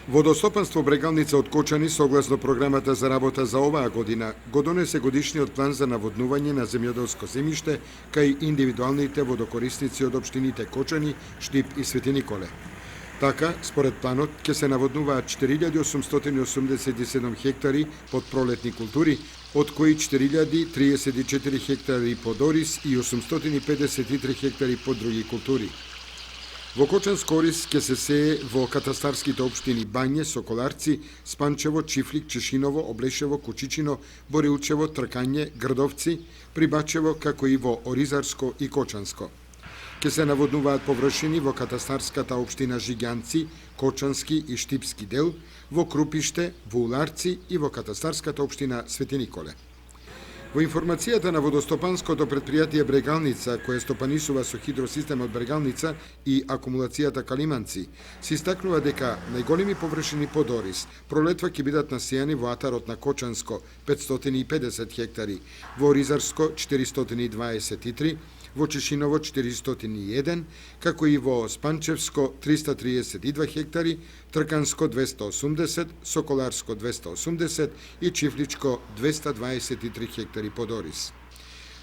Водостопанство Брегалница од Кочани, согласно програмата за работа за оваа година, го донесе годишниот план за наводнување на земјоделско земјиште кај индивидуалните водокорисници од општините Кочани, Штип и Свети Николе. Така, според планот, ќе се наводнуваат 4887 хектари под пролетни култури, од кои 4034 хектари под ориз и 853 хектари под други култури. Во Кочанско ориз ќе се сее во катастарските општини Бање, Соколарци, Спанчево, Чифлик, Чешиново, Облешево, Кучичино, Борилчево, Тркање, Грдовци, Прибачево, како и во Оризарско и Кочанско. Ќе се наводнуваат површини во катастарската општина Жиѓанци, Кочански и Штипски дел, во Крупиште, во Уларци и во катастарската општина Свети Николе. Во информацијата на водостопанското предпријатие Брегалница, кое стопанисува со хидросистемот Брегалница и акумулацијата Калиманци, се истакнува дека најголеми површини под ориз пролетва ќе бидат насејани во атарот на Кочанско 550 хектари, во Оризарско 423, во Чешиново 401, како и во Спанчевско 332 хектари, Трканско 280, Соколарско 280 и Чифличко 223 хектари под ориз.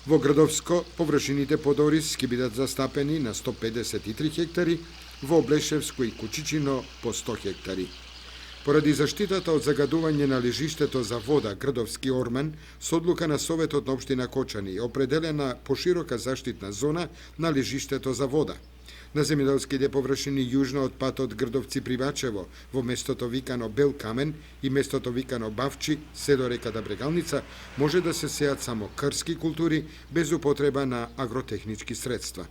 Во Грдовско површините под ориз ќе бидат застапени на 153 хектари, во Облешевско и Кучичино по 100 хектари. Поради заштитата од загадување на лежиштето за вода Грдовски Орман, со одлука на Советот на општина Кочани е определена поширока заштитна зона на лежиштето за вода. На земјоделските површини јужно од патот Грдовци Прибачево, во местото викано Бел Камен и местото викано Бавчи, се до реката Брегалница, може да се сеат само крски култури без употреба на агротехнички средства.